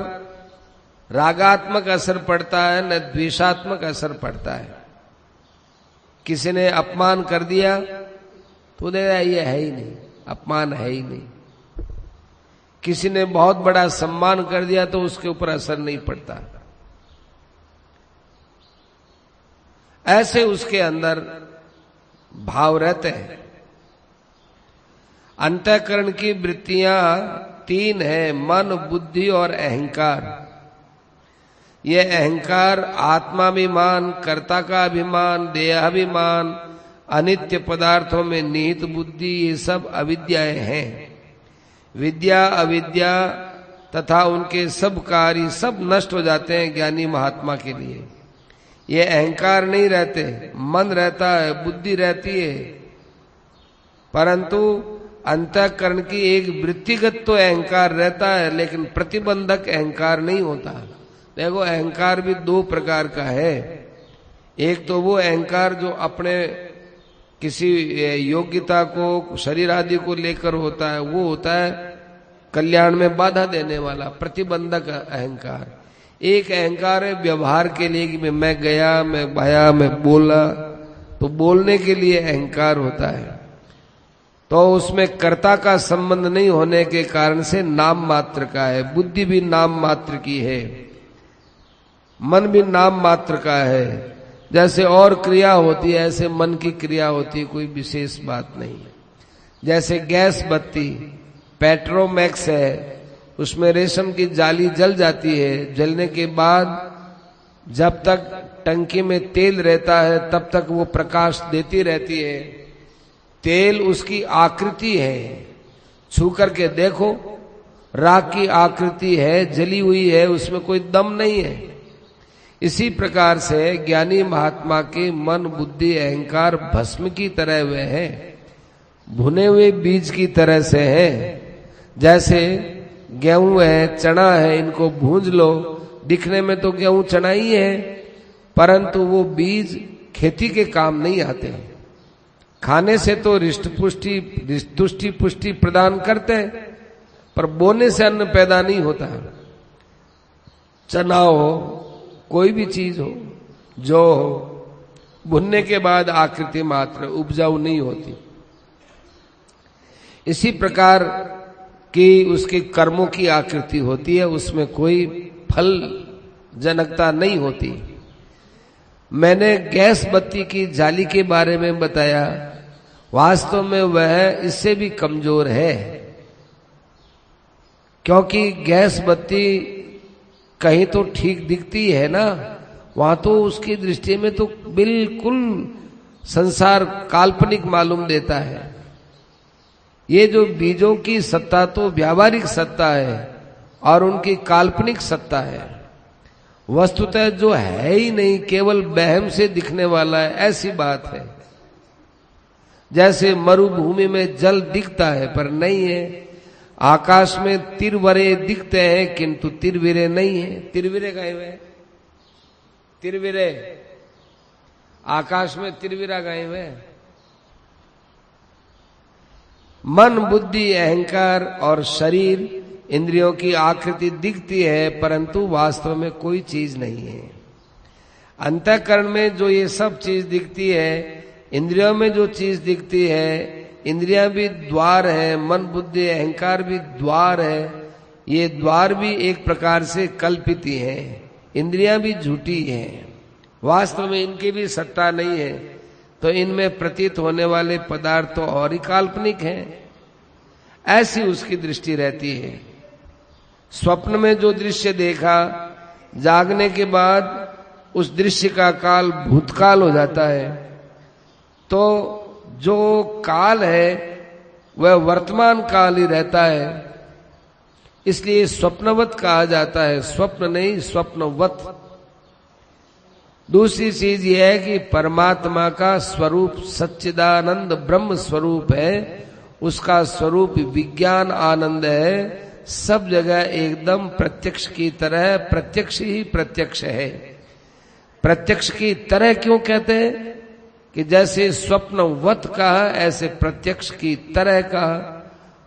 रागात्मक असर पड़ता है, न द्वेषात्मक असर पड़ता है। किसी ने अपमान कर दिया तो देखा ये है ही नहीं, अपमान है ही नहीं। किसी ने बहुत बड़ा सम्मान कर दिया तो उसके ऊपर असर नहीं पड़ता। ऐसे उसके अंदर भाव रहते हैं। अंतःकरण की वृत्तियां तीन है, मन, बुद्धि और अहंकार। यह अहंकार आत्माभिमान, कर्ता का अभिमान, देहाभिमान, अनित्य पदार्थों में निहित बुद्धि, ये सब अविद्याएं हैं। विद्या अविद्या तथा उनके सब कार्य सब नष्ट हो जाते हैं ज्ञानी महात्मा के लिए। ये अहंकार नहीं रहते, मन रहता है, बुद्धि रहती है, परंतु अंतःकरण की एक वृत्तिगत तो अहंकार रहता है, लेकिन प्रतिबंधक अहंकार नहीं होता। देखो अहंकार भी दो प्रकार का है। एक तो वो अहंकार जो अपने किसी योग्यता को, शरीर आदि को लेकर होता है, वो होता है कल्याण में बाधा देने वाला प्रतिबंधक अहंकार। एक अहंकार है व्यवहार के लिए कि मैं गया, मैं आया, मैं बोला, तो बोलने के लिए अहंकार होता है। तो उसमें कर्ता का संबंध नहीं होने के कारण से नाम मात्र का है। बुद्धि भी नाम मात्र की है, मन भी नाम मात्र का है। जैसे और क्रिया होती है ऐसे मन की क्रिया होती है, कोई विशेष बात नहीं है। जैसे गैस बत्ती पेट्रोमैक्स है, उसमें रेशम की जाली जल जाती है, जलने के बाद जब तक टंकी में तेल रहता है तब तक वो प्रकाश देती रहती है। तेल उसकी आकृति है, छू करके देखो राख की आकृति है, जली हुई है, उसमें कोई दम नहीं है। इसी प्रकार से ज्ञानी महात्मा के मन, बुद्धि, अहंकार भस्म की तरह वे हैं, भुने हुए बीज की तरह से है। जैसे गेहूं है, चना है, इनको भूंज लो, दिखने में तो गेहूं चना ही है, परंतु वो बीज खेती के काम नहीं आते। खाने से तो रिष्ट पुष्टि प्रदान करते हैं, पर बोने से अन्न पैदा नहीं होता। चना हो, कोई भी चीज हो, जो हो, भुनने के बाद आकृति मात्र, उपजाऊ नहीं होती। इसी प्रकार की उसके कर्मों की आकृति होती है, उसमें कोई फल जनकता नहीं होती। मैंने गैस बत्ती की जाली के बारे में बताया, वास्तव में वह इससे भी कमजोर है, क्योंकि गैस बत्ती कहीं तो ठीक दिखती है ना, वहां तो उसकी दृष्टि में तो बिल्कुल संसार काल्पनिक मालूम देता है। ये जो बीजों की सत्ता तो व्यावहारिक सत्ता है और उनकी काल्पनिक सत्ता है। वस्तुतः जो है ही नहीं, केवल वहम से दिखने वाला है, ऐसी बात है। जैसे मरुभूमि में जल दिखता है पर नहीं है, आकाश में तिरवरे दिखते हैं किंतु तिरविरे नहीं है। तिरविरे गए हुए, तिरविरे आकाश में तिरविरा गए हुए। मन, बुद्धि, अहंकार और शरीर, इंद्रियों की आकृति दिखती है, परंतु वास्तव में कोई चीज नहीं है। अंतःकरण में जो ये सब चीज दिखती है, इंद्रियों में जो चीज दिखती है, इंद्रियां भी द्वार है, मन, बुद्धि, अहंकार भी द्वार है। ये द्वार भी एक प्रकार से कल्पित ही है, इंद्रियां भी झूठी हैं, वास्तव में इनकी भी सत्ता नहीं है। तो इनमें प्रतीत होने वाले पदार्थ तो और ही काल्पनिक हैं, ऐसी उसकी दृष्टि रहती है। स्वप्न में जो दृश्य देखा, जागने के बाद उस दृश्य का काल भूतकाल हो जाता है। तो जो काल है वह वर्तमान काल ही रहता है, इसलिए स्वप्नवत कहा जाता है, स्वप्न नहीं स्वप्नवत। दूसरी चीज यह है कि परमात्मा का स्वरूप सच्चिदानंद ब्रह्म स्वरूप है, उसका स्वरूप विज्ञान आनंद है, सब जगह एकदम प्रत्यक्ष की तरह, प्रत्यक्ष ही प्रत्यक्ष है। प्रत्यक्ष की तरह क्यों कहते हैं कि जैसे स्वप्नवत कहा, ऐसे प्रत्यक्ष की तरह कहा।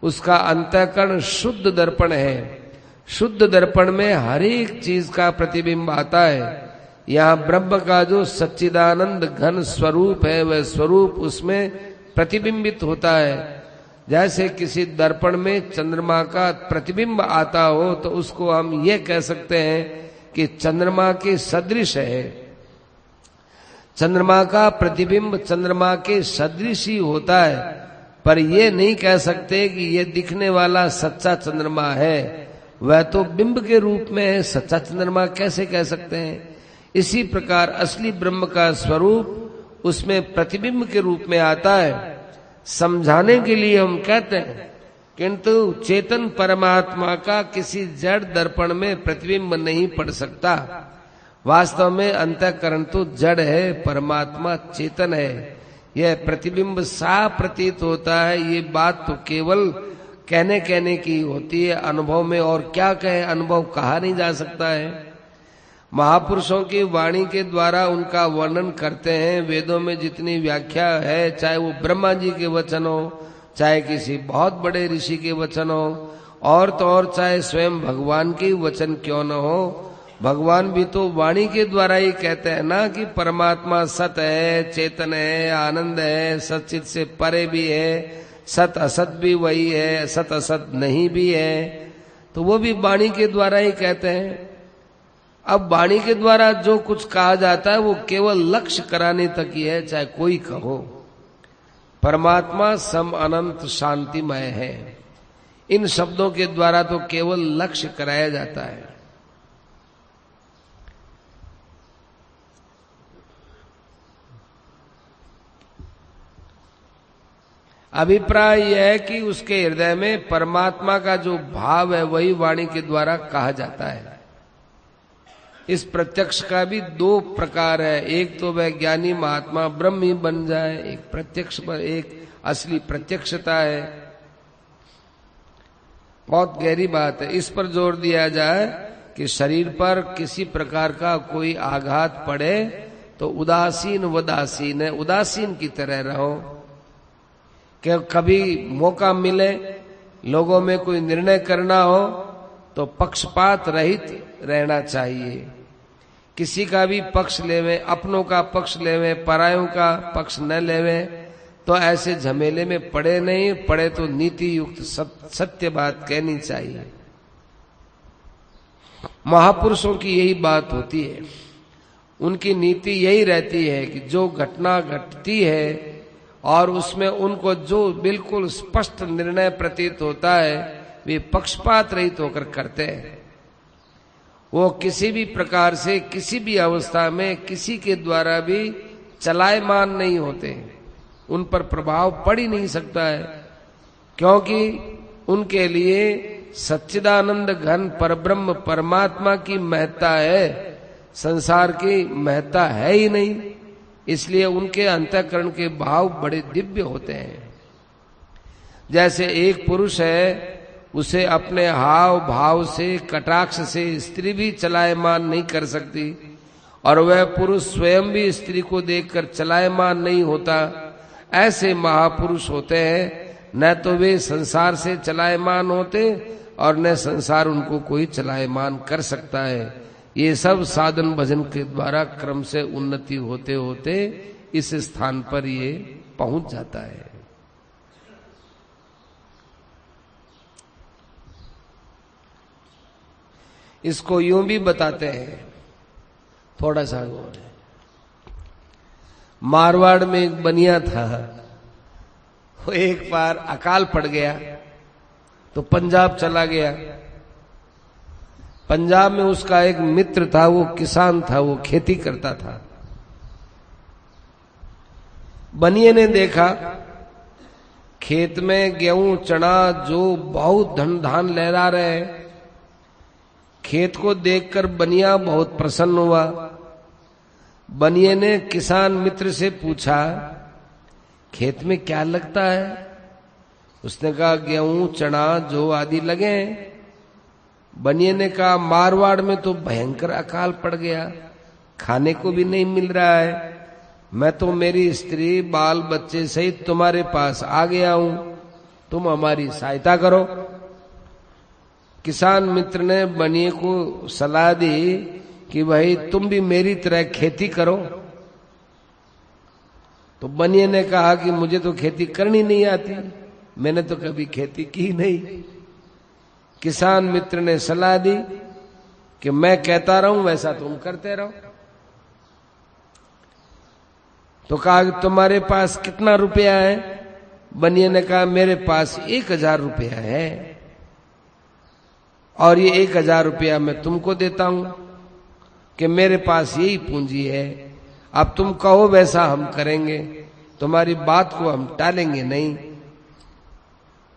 उसका अंतःकरण शुद्ध दर्पण है। शुद्ध दर्पण में हर एक चीज का प्रतिबिंब आता है। यहाँ ब्रह्म का जो सच्चिदानंद घन स्वरूप है, वह स्वरूप उसमें प्रतिबिंबित होता है। जैसे किसी दर्पण में चंद्रमा का प्रतिबिंब आता हो तो उसको हम ये कह सकते हैं कि चंद्रमा के सदृश है। चंद्रमा का प्रतिबिंब चंद्रमा के सदृश ही होता है, पर ये नहीं कह सकते कि ये दिखने वाला सच्चा चंद्रमा है। वह तो बिंब के रूप में है, सच्चा चंद्रमा कैसे कह सकते हैं। इसी प्रकार असली ब्रह्म का स्वरूप उसमें प्रतिबिंब के रूप में आता है। समझाने के लिए हम कहते हैं, किंतु चेतन परमात्मा का किसी जड़ दर्पण में प्रतिबिंब नहीं पड़ सकता। वास्तव में अंतःकरण तो जड़ है, परमात्मा चेतन है। यह प्रतिबिंब साफ प्रतीत होता है, ये बात तो केवल कहने की होती है, अनुभव में और क्या कहे, अनुभव कहा नहीं जा सकता है। महापुरुषों की वाणी के द्वारा उनका वर्णन करते हैं। वेदों में जितनी व्याख्या है, चाहे वो ब्रह्मा जी के वचन हो, चाहे किसी बहुत बड़े ऋषि के वचन हो, और तो और चाहे स्वयं भगवान के वचन क्यों न हो, भगवान भी तो वाणी के द्वारा ही कहते हैं ना कि परमात्मा सत है, चेतन है, आनंद है, सच्चित से परे भी है, सत असत भी वही है, सत असत नहीं भी है। तो वो भी वाणी के द्वारा ही कहते हैं। अब वाणी के द्वारा जो कुछ कहा जाता है वो केवल लक्ष्य कराने तक ही है, चाहे कोई कहो। परमात्मा सम अनंत शांतिमय है। इन शब्दों के द्वारा तो केवल लक्ष्य कराया जाता है। अभिप्राय यह है कि उसके हृदय में परमात्मा का जो भाव है वही वाणी के द्वारा कहा जाता है। इस प्रत्यक्ष का भी दो प्रकार है। एक तो वह ज्ञानी महात्मा ब्रह्म ही बन जाए, एक प्रत्यक्ष, एक असली प्रत्यक्षता है। बहुत गहरी बात है। इस पर जोर दिया जाए कि शरीर पर किसी प्रकार का कोई आघात पड़े तो उदासीन वदासीन है, उदासीन की तरह रहो। कि कभी मौका मिले, लोगों में कोई निर्णय करना हो तो पक्षपात रहित रहना चाहिए। किसी का भी पक्ष लेवे, अपनों का पक्ष लेवे, परायों का पक्ष न लेवे, तो ऐसे झमेले में पड़े नहीं। पड़े तो नीति युक्त सत्य बात कहनी चाहिए। महापुरुषों की यही बात होती है। उनकी नीति यही रहती है कि जो घटना घटती है और उसमें उनको जो बिल्कुल स्पष्ट निर्णय प्रतीत होता है, वे पक्षपात रहित होकर करते हैं। वो किसी भी प्रकार से, किसी भी अवस्था में किसी के द्वारा भी चलायमान नहीं होते। उन पर प्रभाव पड़ ही नहीं सकता है, क्योंकि उनके लिए सच्चिदानंद घन परब्रह्म परमात्मा की महत्ता है, संसार की महत्ता है ही नहीं। इसलिए उनके अंतःकरण के भाव बड़े दिव्य होते हैं। जैसे एक पुरुष है, उसे अपने हाव भाव से, कटाक्ष से स्त्री भी चलायमान नहीं कर सकती, और वह पुरुष स्वयं भी स्त्री को देखकर चलायमान नहीं होता। ऐसे महापुरुष होते हैं, न तो वे संसार से चलायमान होते और न संसार उनको कोई चलायमान कर सकता है। ये सब साधन भजन के द्वारा क्रम से उन्नति होते होते इस स्थान पर ये पहुंच जाता है। इसको यूं भी बताते हैं, थोड़ा सा और है। मारवाड़ में एक बनिया था, वो एक बार अकाल पड़ गया तो पंजाब चला गया। पंजाब में उसका एक मित्र था, वो किसान था, वो खेती करता था। बनिए ने देखा खेत में गेहूं चना जो बहुत धन धान लहरा रहे हैं। खेत को देखकर बनिया बहुत प्रसन्न हुआ। बनिए ने किसान मित्र से पूछा, खेत में क्या लगता है? उसने कहा गेहूं चना जो आदि लगे हैं। बनिए ने कहा मारवाड़ में तो भयंकर अकाल पड़ गया, खाने को भी नहीं मिल रहा है। मैं तो मेरी स्त्री बाल बच्चे सहित तुम्हारे पास आ गया हूं, तुम हमारी सहायता करो। किसान मित्र ने बनिए को सलाह दी कि भाई तुम भी मेरी तरह खेती करो। तो बनिए ने कहा कि मुझे तो खेती करनी नहीं आती, मैंने तो कभी खेती की नहीं। किसान मित्र ने सलाह दी कि मैं कहता रहूं वैसा तुम करते रहो। तो कहा कि तुम्हारे पास कितना रुपया है? बनिए ने कहा मेरे पास 1000 रुपया है और ये 1000 रुपया मैं तुमको देता हूं कि मेरे पास यही पूंजी है, अब तुम कहो वैसा हम करेंगे, तुम्हारी बात को हम टालेंगे नहीं।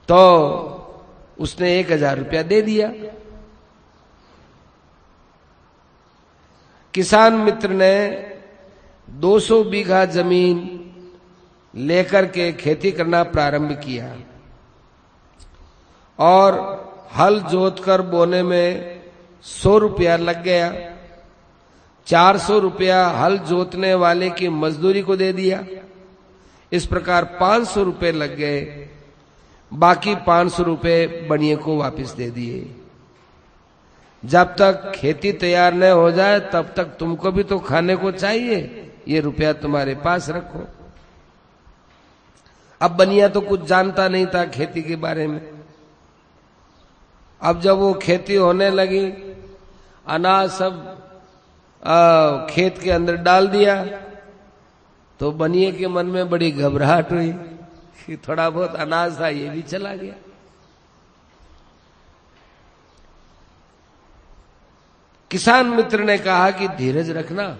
तो उसने 1000 रुपया दे दिया। किसान मित्र ने 200 बीघा जमीन लेकर के खेती करना प्रारंभ किया और हल जोतकर बोने में 100 रुपया लग गया। 400 रुपया हल जोतने वाले की मजदूरी को दे दिया। इस प्रकार 500 रुपये लग गए, बाकी 500 रुपये बनिए को वापस दे दिए। जब तक खेती तैयार न हो जाए तब तक तुमको भी तो खाने को चाहिए, ये रुपया तुम्हारे पास रखो। अब बनिया तो कुछ जानता नहीं था खेती के बारे में। अब जब वो खेती होने लगी, अनाज सब खेत के अंदर डाल दिया, तो बनिए के मन में बड़ी घबराहट हुई कि थोड़ा बहुत अनाज था ये भी चला गया। किसान मित्र ने कहा कि धीरज रखना,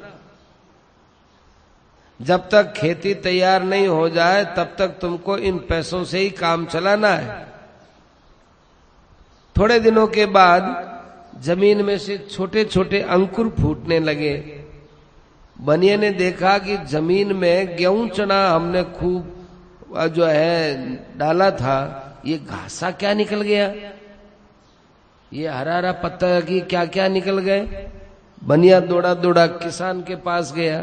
जब तक खेती तैयार नहीं हो जाए तब तक तुमको इन पैसों से ही काम चलाना है। थोड़े दिनों के बाद जमीन में से छोटे छोटे अंकुर फूटने लगे। बनिए ने देखा कि जमीन में गेहूं चना हमने खूब जो है डाला था, ये घासा क्या निकल गया, ये हरा हरा पत्ता की क्या क्या निकल गए। बनिया दौड़ा दौड़ा किसान के पास गया,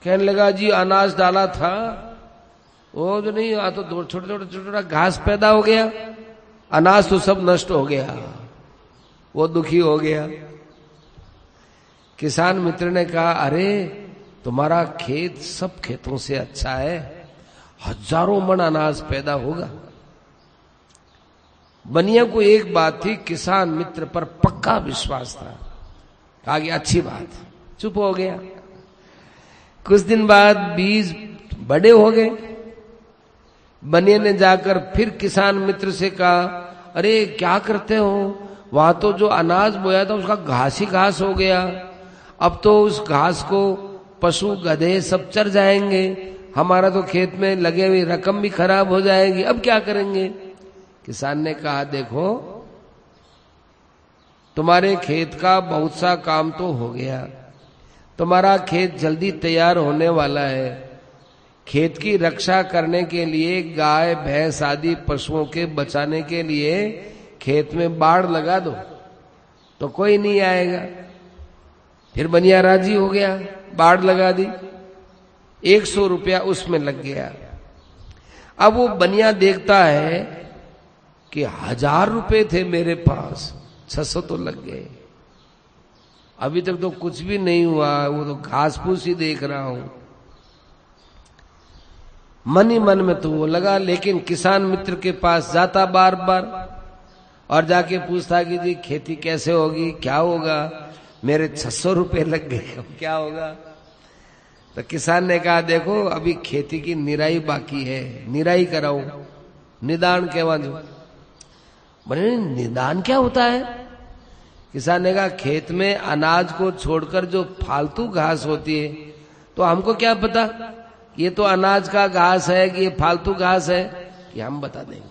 कहने लगा जी अनाज डाला था वो तो नहीं, आ तो छोटा छोटा छोटा घास पैदा हो गया, अनाज तो सब नष्ट हो गया। वो दुखी हो गया। किसान मित्र ने कहा अरे तुम्हारा खेत सब खेतों से अच्छा है, हजारों मन अनाज पैदा होगा। बनिया को एक बात थी, किसान मित्र पर पक्का विश्वास था। कहा कि अच्छी बात, चुप हो गया। कुछ दिन बाद बीज बड़े हो गए। बनिया ने जाकर फिर किसान मित्र से कहा अरे क्या करते हो, वहां तो जो अनाज बोया था उसका घास ही घास हो गया, अब तो उस घास को पशु गधे सब चर जाएंगे, हमारा तो खेत में लगे हुई रकम भी खराब हो जाएगी, अब क्या करेंगे। किसान ने कहा देखो तुम्हारे खेत का बहुत सा काम तो हो गया, तुम्हारा खेत जल्दी तैयार होने वाला है। खेत की रक्षा करने के लिए गाय भैंस आदि पशुओं के बचाने के लिए खेत में बाड़ लगा दो तो कोई नहीं आएगा। फिर बनिया राजी हो गया, बाड़ लगा दी। 100 रुपया उसमें लग गया। अब वो बनिया देखता है कि 1000 रुपये थे मेरे पास, 600 तो लग गए, अभी तक तो कुछ भी नहीं हुआ, वो तो घास फूस ही देख रहा हूं। मन ही मन में तो वो लगा, लेकिन किसान मित्र के पास जाता बार बार और जाके पूछता कि जी खेती कैसे होगी, क्या होगा, मेरे 600 रुपये लग गए, अब क्या होगा। तो किसान ने कहा देखो अभी खेती की निराई बाकी है, निराई कराओ, निदान कहवा जो। बोले निदान क्या होता है। किसान ने कहा खेत में अनाज को छोड़कर जो फालतू घास होती है तो हमको क्या पता ये तो अनाज का घास है कि ये फालतू घास है, कि हम बता देंगे,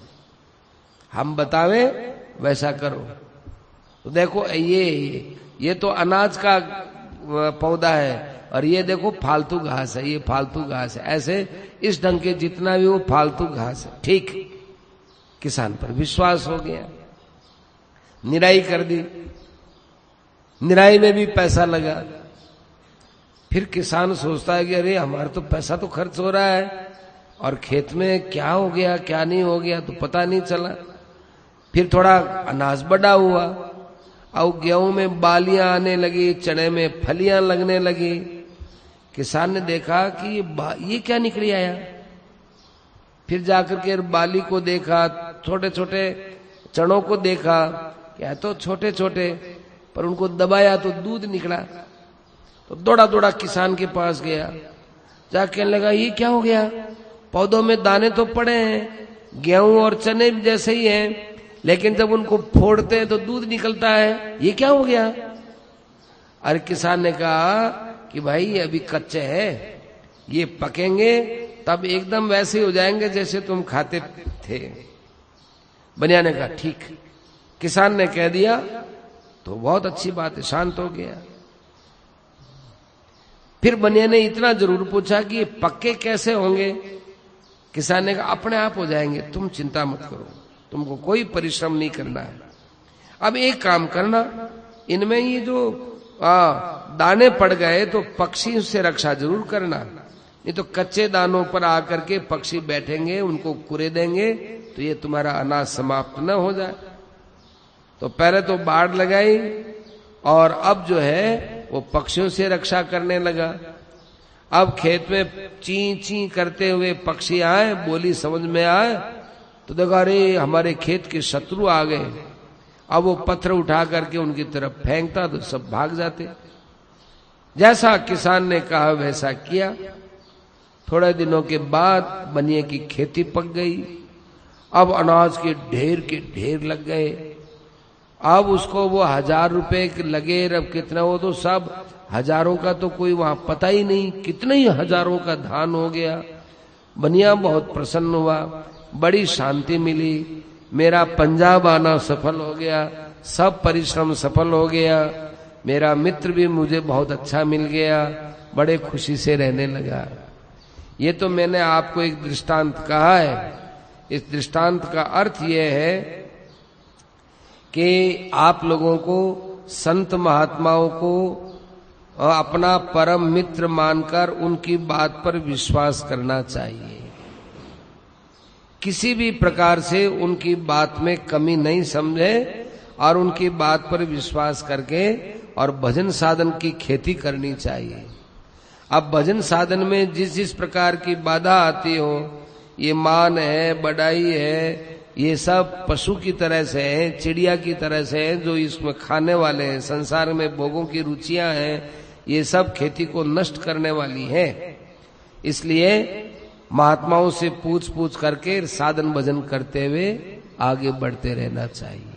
हम बतावे वैसा करो। तो देखो ये तो अनाज का पौधा है और ये देखो फालतू घास है, ये फालतू घास है, ऐसे इस ढंग के जितना भी वो फालतू घास है। ठीक किसान पर विश्वास हो गया, निराई कर दी, निराई में भी पैसा लगा। फिर किसान सोचता है कि अरे हमारा तो पैसा तो खर्च हो रहा है और खेत में क्या हो गया क्या नहीं हो गया तो पता नहीं चला। फिर थोड़ा अनाज बड़ा हुआ, अब गेहूं में बालियां आने लगी, चने में फलियां लगने लगी। किसान ने देखा कि ये क्या निकली आया। फिर जाकर के बाली को देखा, छोटे छोटे चनों को देखा, क्या तो छोटे छोटे, पर उनको दबाया तो दूध निकला। तो दौड़ा दौड़ा किसान के पास गया, जाके कहने लगा ये क्या हो गया, पौधों में दाने तो पड़े हैं, गेहूं और चने जैसे ही हैं, लेकिन जब उनको फोड़ते हैं तो दूध निकलता है, ये क्या हो गया। अरे किसान ने कहा कि भाई ये अभी कच्चे हैं, ये पकेंगे तब एकदम वैसे हो जाएंगे जैसे तुम खाते थे। बनिया ने कहा ठीक। किसान ने कह दिया तो बहुत अच्छी बात है, शांत हो गया। फिर बनिया ने इतना जरूर पूछा कि ये पक्के कैसे होंगे। किसान ने कहा अपने आप हो जाएंगे, तुम चिंता मत करो, तुमको कोई परिश्रम नहीं करना है। अब एक काम करना, इनमें ये जो दाने पड़ गए तो पक्षी से रक्षा जरूर करना, नहीं तो कच्चे दानों पर आकर के पक्षी बैठेंगे, उनको कुरे देंगे तो ये तुम्हारा अनाज समाप्त न हो जाए। तो पहले तो बाढ़ लगाई और अब जो है वो पक्षियों से रक्षा करने लगा। अब खेत में ची ची करते हुए पक्षी आए, बोली समझ में आए तो देखा अरे हमारे खेत के शत्रु आ गए। अब वो पत्थर उठा करके उनकी तरफ फेंकता तो सब भाग जाते। जैसा किसान ने कहा वैसा किया। थोड़े दिनों के बाद बनिए की खेती पक गई। अब अनाज के ढेर लग गए। अब उसको वो 1000 रुपए लगे, अब कितना, वो तो सब हजारों का तो कोई वहां पता ही नहीं, कितने ही हजारों का धान हो गया। बनिया बहुत प्रसन्न हुआ, बड़ी शांति मिली, मेरा पंजाब आना सफल हो गया, सब परिश्रम सफल हो गया, मेरा मित्र भी मुझे बहुत अच्छा मिल गया, बड़े खुशी से रहने लगा। ये तो मैंने आपको एक दृष्टांत कहा है। इस दृष्टांत का अर्थ यह है कि आप लोगों को संत महात्माओं को अपना परम मित्र मानकर उनकी बात पर विश्वास करना चाहिए। किसी भी प्रकार से उनकी बात में कमी नहीं समझे और उनकी बात पर विश्वास करके और भजन साधन की खेती करनी चाहिए। अब भजन साधन में जिस जिस प्रकार की बाधा आती हो, ये मान है, बड़ाई है, ये सब पशु की तरह से है, चिड़िया की तरह से है, जो इसमें खाने वाले हैं, संसार में भोगों की रुचियां हैं, ये सब खेती को नष्ट करने वाली है। इसलिए महात्माओं से पूछ पूछ करके साधन भजन करते हुए आगे बढ़ते रहना चाहिए।